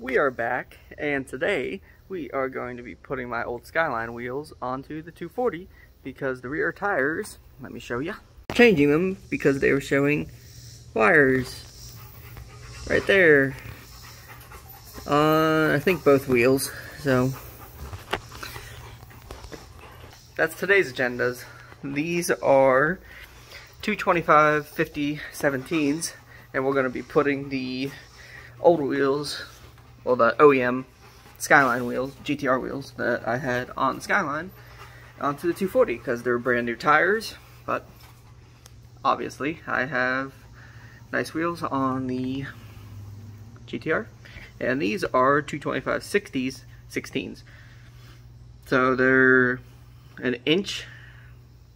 We are back, and today we are going to be putting my old Skyline wheels onto the 240 because the rear tires, let me show you, changing them because they were showing wires right there on I think both wheels. So that's today's agendas. These are 225/50 17s, and we're going to be putting the old wheels, well, the OEM Skyline wheels, GTR wheels that I had on the Skyline onto the 240 because they're brand new tires. But obviously I have nice wheels on the GTR, and these are 225/60s 16s, so they're an inch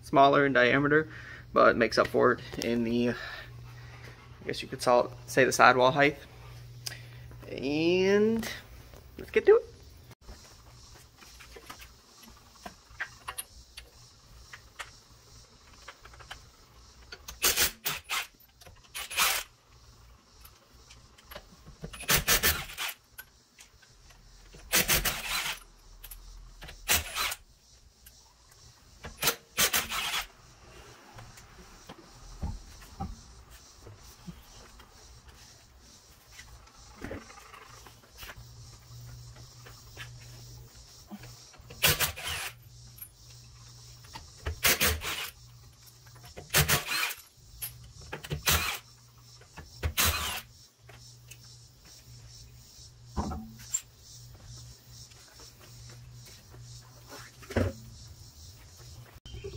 smaller in diameter, but it makes up for it in the, I guess you could say, the sidewall height. And let's get to it.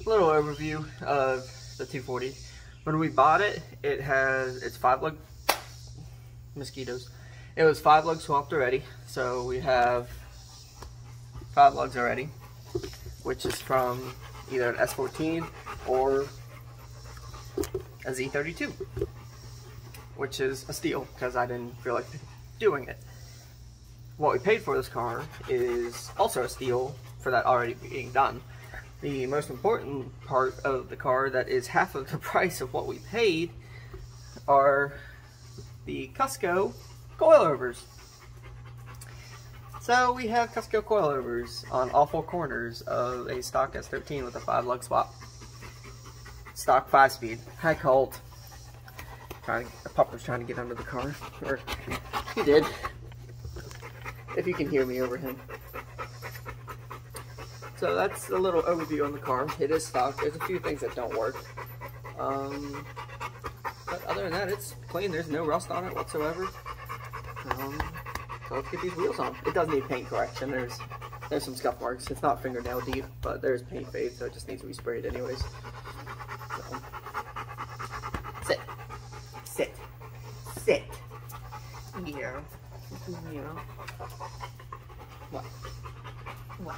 Little overview of the 240. When we bought it, it's 5-lug mosquitoes. It was 5-lug swapped already, so we have 5 lugs already, which is from either an S13 or a Z32, which is a steal because I didn't feel like doing it. What we paid for this car is also a steal for that already being done. The most important part of the car that is half of the price of what we paid are the Cusco coilovers. So we have Cusco coilovers on all 4 corners of a stock S13 with a 5-lug swap. Stock 5-speed, high colt. The pupper's trying to get under the car, or he did. If you can hear me over him. So that's a little overview on the car. It is stock. There's a few things that don't work. But other than that, it's clean. There's no rust on it whatsoever. So let's get these wheels on. It does need paint correction. There's some scuff marks. It's not fingernail deep, but there's paint fade, so it just needs to be sprayed anyways. So, sit. Sit. Sit. Yeah. Yeah. What? What?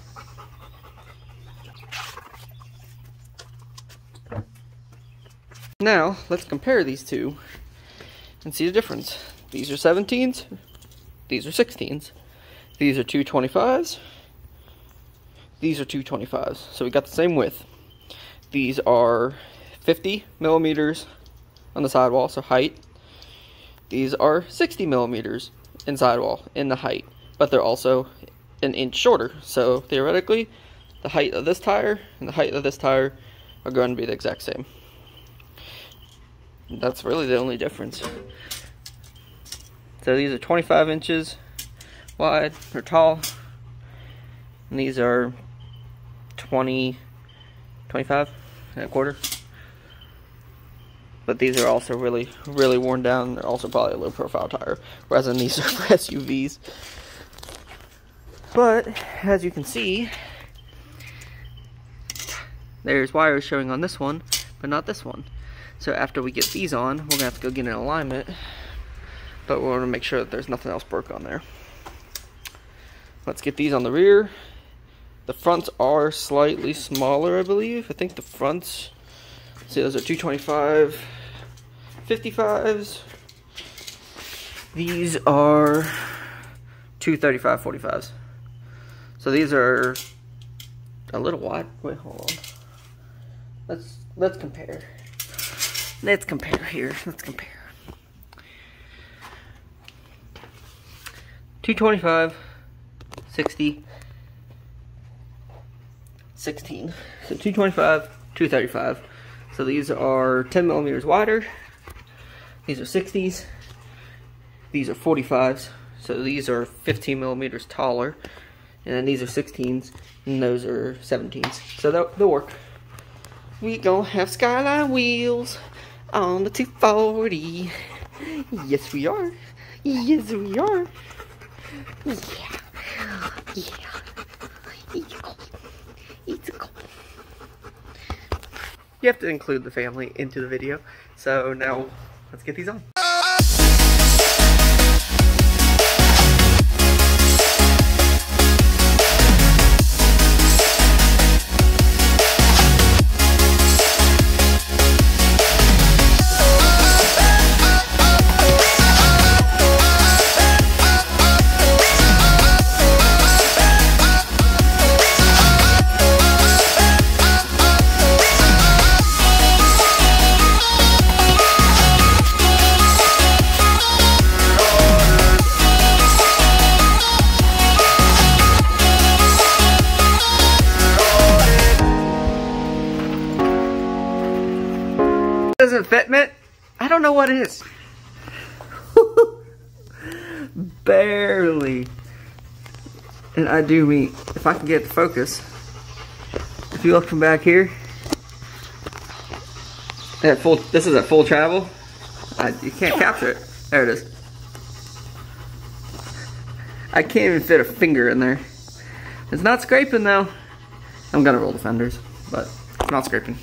Now, let's compare these two and see the difference. These are 17s, these are 16s, these are 225s, these are 225s. So we got the same width. These are 50 millimeters on the sidewall, so height. These are 60 millimeters in sidewall, in the height, but they're also an inch shorter. So theoretically, the height of this tire and the height of this tire are going to be the exact same. That's really the only difference. So these are 25 inches wide or tall, and these are 25 and a quarter. But these are also really worn down. They're also probably a low profile tire, whereas in these are for SUVs. But as you can see, there's wires showing on this one, but not this one. So after we get these on, we're gonna have to go get an alignment, but we want to make sure that there's nothing else broke on there. Let's get these on the rear. The fronts are slightly smaller, I believe. I think the fronts, see, those are 225 55s. These are 235 45s. So these are a little wide. Wait, hold on. Let's compare. Let's compare here. Let's compare. 225, 60, 16. So 225, 235. So these are 10 millimeters wider. These are 60s. These are 45s. So these are 15 millimeters taller. And then these are 16s. And those are 17s. So they'll work. We gonna have Skyline wheels on the 240. Yes, we are. Yes, we are. Yeah. Yeah. It's cool. It's cool. You have to include the family into the video. So now, let's get these on. Doesn't fit, Mitt? I don't know what it is. Barely. And I do mean, if I can get the focus, if you look from back here, this is at full travel. You can't capture it. There it is. I can't even fit a finger in there. It's not scraping though. I'm gonna roll the fenders, but it's not scraping.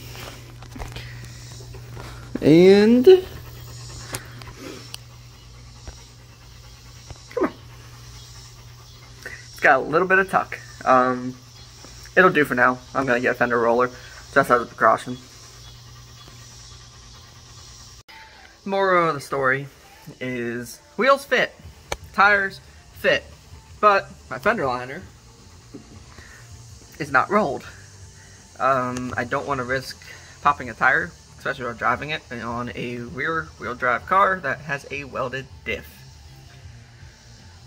And come on. It's got a little bit of tuck. It'll do for now. I'm gonna get a fender roller just as a precaution. Moral of the story is wheels fit, tires fit, but my fender liner is not rolled. I don't want to risk popping a tire, especially while driving it on a rear wheel drive car that has a welded diff.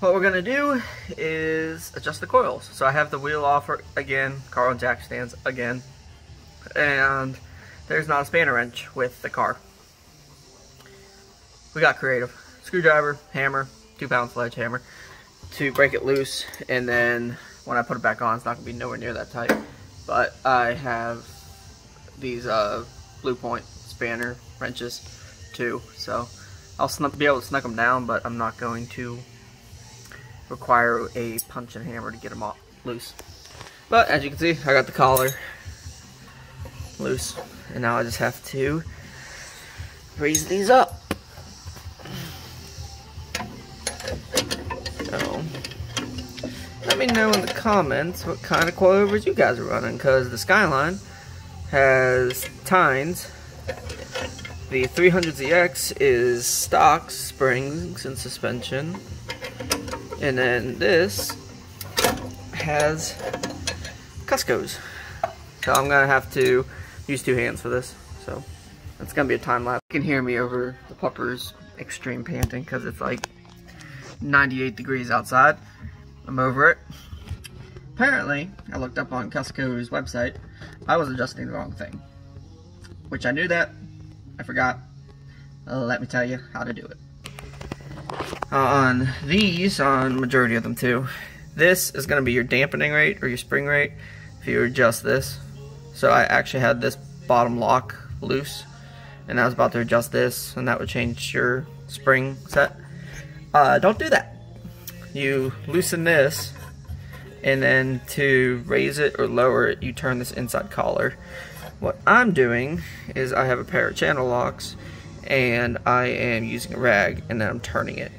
What we're gonna do is adjust the coils. So I have the wheel off again, car and jack stands again, and there's not a spanner wrench with the car. We got creative. Screwdriver, hammer, 2-pound sledgehammer to break it loose, and then when I put it back on, it's not gonna be nowhere near that tight. But I have these Blue Point spanner wrenches too, so I'll be able to snug them down, but I'm not going to require a punch and hammer to get them all loose. But as you can see, I got the collar loose, and now I just have to raise these up. So let me know in the comments what kind of coilovers you guys are running, because the Skyline has tines. The 300ZX is stock springs and suspension, and then this has Cuscos. So I'm gonna have to use 2 hands for this, so it's gonna be a time lapse. You can hear me over the pupper's extreme panting because it's like 98 degrees outside. I'm over it. Apparently, I looked up on Cusco's website, I was adjusting the wrong thing, which I knew that. I forgot. Let me tell you how to do it. On these, on majority of them too, this is going to be your dampening rate or your spring rate if you adjust this. So I actually had this bottom lock loose, and I was about to adjust this, and that would change your spring set. Don't do that. You loosen this, and then to raise it or lower it, you turn this inside collar. What I'm doing is I have a pair of channel locks, and I am using a rag, and then I'm turning it.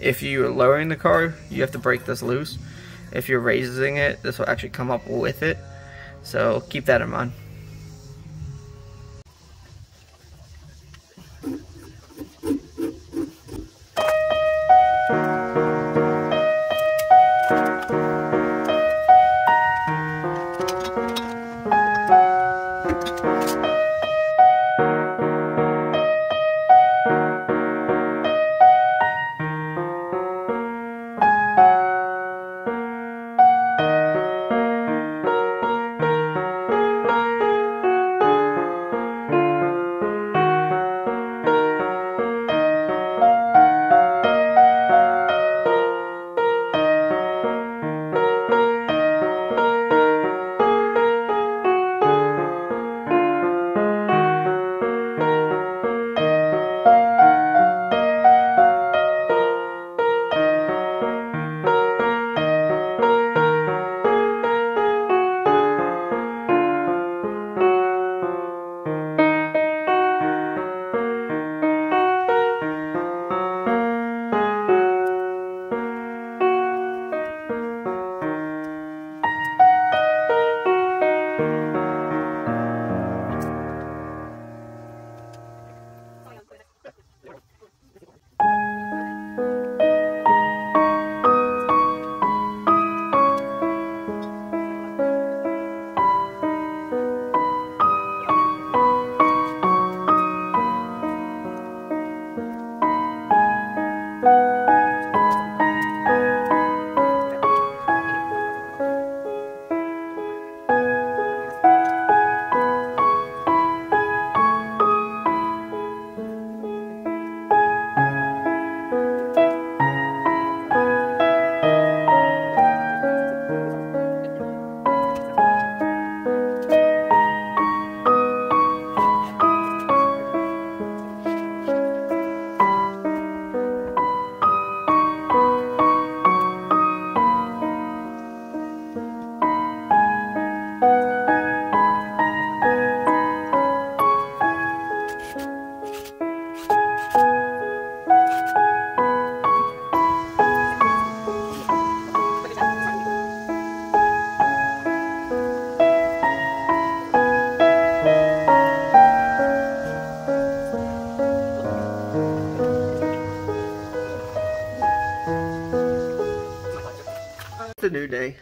If you are lowering the car, you have to break this loose. If you're raising it, this will actually come up with it. So keep that in mind. It's a new day.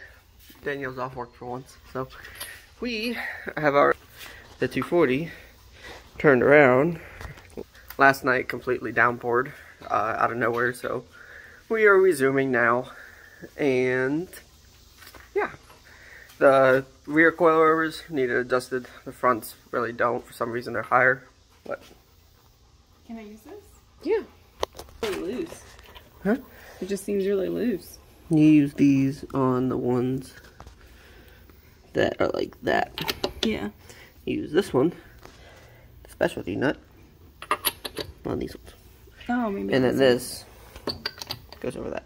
Danielle's off work for once, so we have the 240 turned around. Last night completely downpoured out of nowhere, so we are resuming now. And yeah, the rear coilovers needed adjusted. The fronts really don't. For some reason they're higher. But can I use this? Yeah. Really loose. Huh? It just seems really loose. You use these on the ones that are like that. Yeah. You use this one, the specialty nut, on these ones. Oh, maybe. And then this goes over that.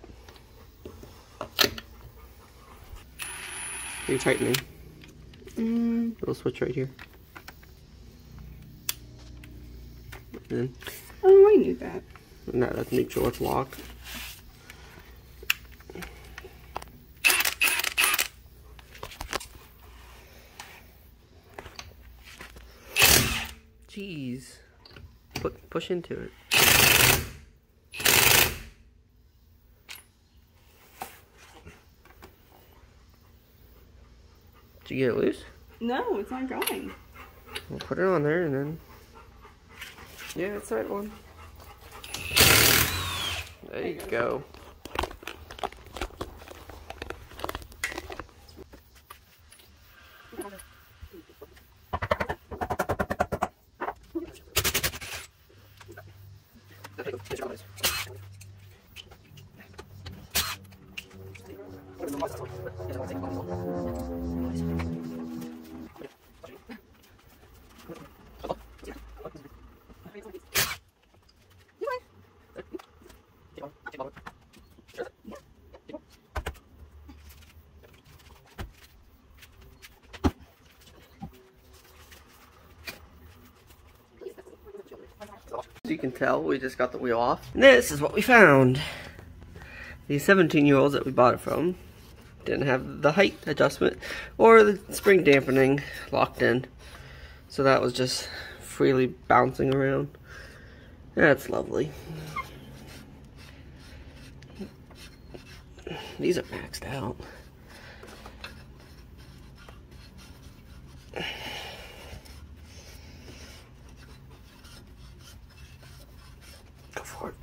You're tightening. Little switch right here. And then, oh, I knew that. no, that's neutral, it's locked. Jeez. Push into it. Did you get it loose? No, it's not going. We'll put it on there and then... yeah, it's the right one. There you go. As you can tell, we just got the wheel off. And this is what we found. These 17-year-olds that we bought it from didn't have the height adjustment or the spring dampening locked in. So that was just freely bouncing around. That's lovely. These are maxed out. Go for it.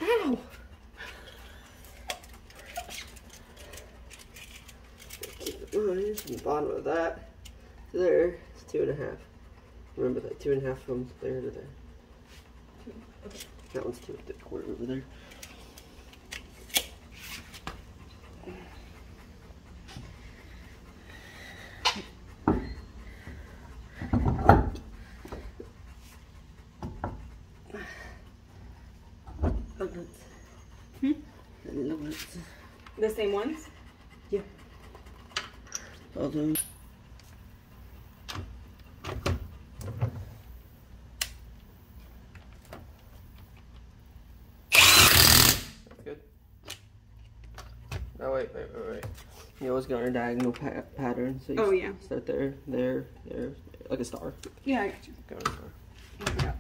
Ow! Keep it running from the bottom of that to there. It's 2.5. Remember that 2.5 from there to there. That one's 2.25 over there. The same ones? Yeah. All those. That's good. No, wait. You always go on a diagonal pattern. So you start there, like a star. Yeah, I got you. Go on a star. Yeah.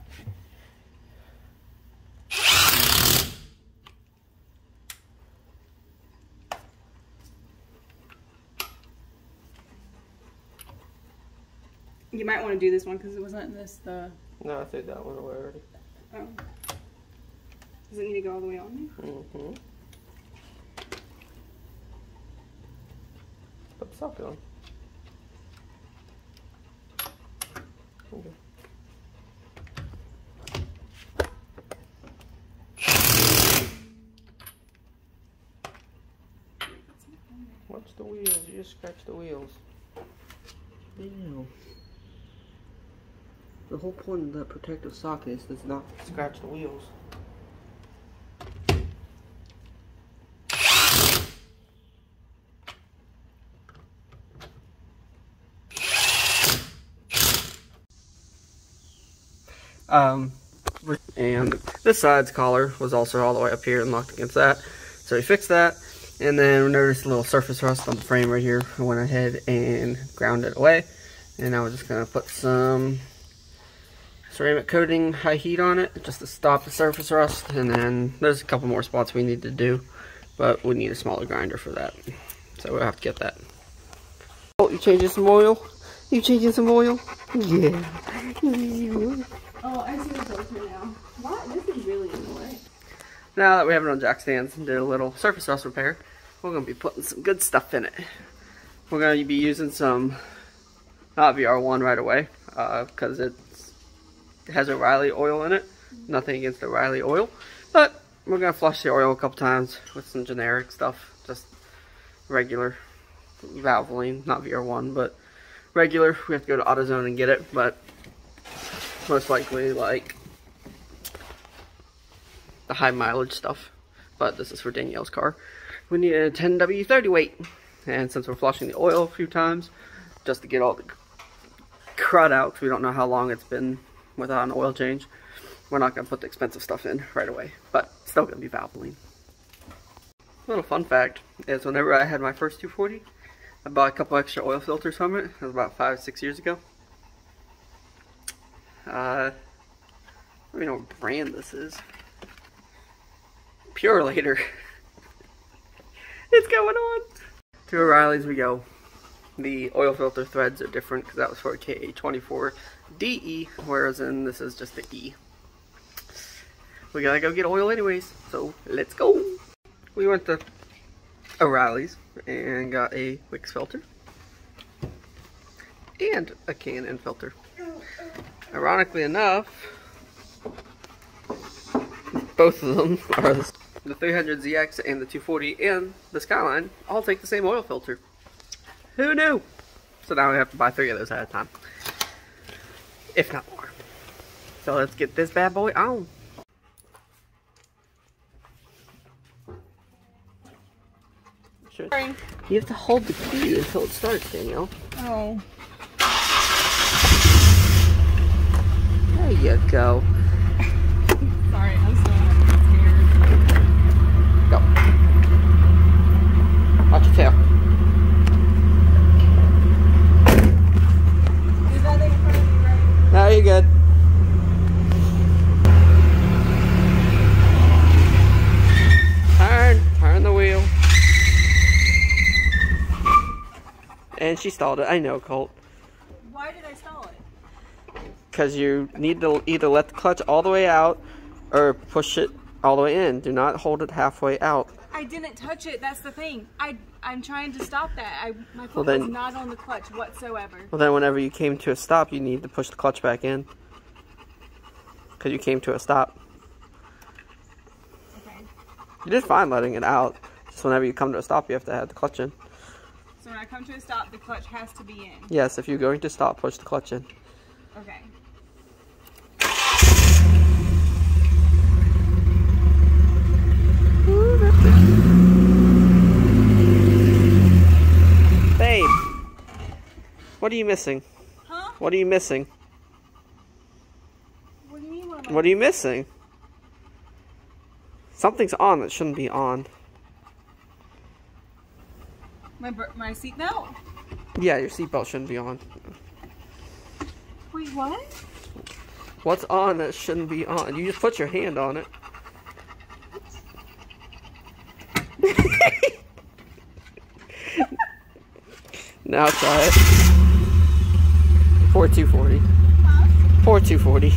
You might want to do this one because it wasn't in this. No, I threw that one away already. Oh. Does it need to go all the way on there? Mm-hmm. Put the socket on. Okay. Watch the wheels. You just scratch the wheels. Ew. The whole point of the protective socket is does not scratch the wheels. And this side's collar was also all the way up here and locked against that. So we fixed that. And then we noticed a little surface rust on the frame right here. I went ahead and ground it away. And now we're just going to put some ceramic coating high heat on it just to stop the surface rust. And then there's a couple more spots we need to do, but we need a smaller grinder for that. So we'll have to get that. Oh, you changing some oil? You changing some oil? Yeah. Oh, I see the filter now. What? This is really in the way. Now that we have it on jack stands and did a little surface rust repair, we're going to be putting some good stuff in it. We're going to be using some, not VR1 right away, because it has O'Reilly oil in it. Nothing against O'Reilly oil, but we're going to flush the oil a couple times with some generic stuff, just regular Valvoline, not VR1, but regular. We have to go to AutoZone and get it, but most likely like the high mileage stuff. But this is for Danielle's car. We need a 10W30 weight, and since we're flushing the oil a few times just to get all the crud out, because we don't know how long it's been without an oil change, we're not going to put the expensive stuff in right away, but it's still going to be Valvoline. A little fun fact is whenever I had my first 240, I bought a couple extra oil filters from it. It was about 5-6 years ago. I don't even know what brand this is. Pure later. It's going on. To O'Reilly's we go. The oil filter threads are different because that was for a KA24DE, whereas this is just the E. We gotta go get oil anyways, so let's go. We went to O'Reilly's and got a Wix filter and a K&N filter. Ironically enough, both of them are the 300ZX and the 240 and the Skyline all take the same oil filter. Who knew? So now we have to buy 3 of those at a time, if not more. So let's get this bad boy on. Sure. You have to hold the key until it starts, Danielle. Oh. There you go. Sorry, I'm still scared. Go. Watch your tail. Is that in front of you, right? No, you're good. Turn the wheel. And she stalled it. I know, Colt. Why did I stall it? Because you need to either let the clutch all the way out or push it all the way in. Do not hold it halfway out. I didn't touch it. That's the thing. I'm trying to stop that. My foot Well, was not on the clutch whatsoever. Well, then whenever you came to a stop, you need to push the clutch back in. Because you came to a stop. Okay. You did fine letting it out. Just whenever you come to a stop, you have to have the clutch in. So when I come to a stop, the clutch has to be in. Yes, if you're going to stop, push the clutch in. Okay. Babe, what are you missing? Huh? What are you missing? What do you mean? What are you missing? Something's on that shouldn't be on. My seatbelt? Yeah, your seatbelt shouldn't be on. Wait, what? What's on that shouldn't be on? You just put your hand on it. Now try it. 4240. Huh? 4240.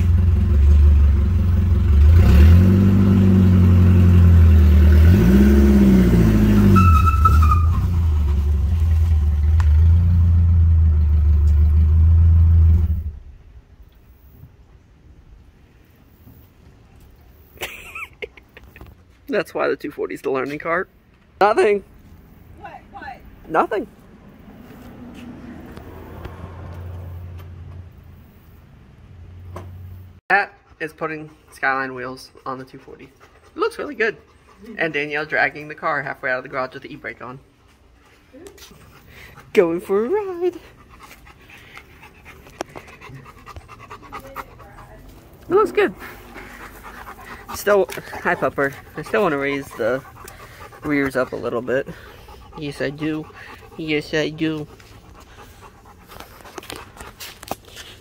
That's why the 240 is the learning cart. Nothing. What? Nothing. That is putting Skyline wheels on the 240. It looks really good. And Danielle dragging the car halfway out of the garage with the e-brake on. Going for a ride. It looks good. Still, hi Pupper. I still want to raise the rears up a little bit. Yes, I do. Yes, I do.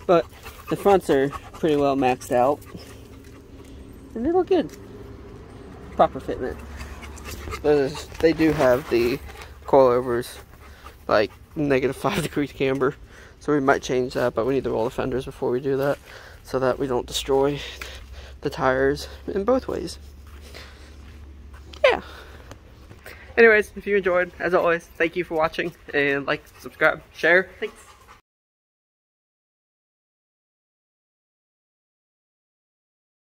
But the fronts are pretty well maxed out. And they look good. Proper fitment. They do have the coilovers, like -5 degrees camber. So we might change that, but we need to roll the fenders before we do that, so that we don't destroy the tires in both ways. Yeah. Anyways, if you enjoyed, as always, thank you for watching, and like, subscribe, share. Thanks.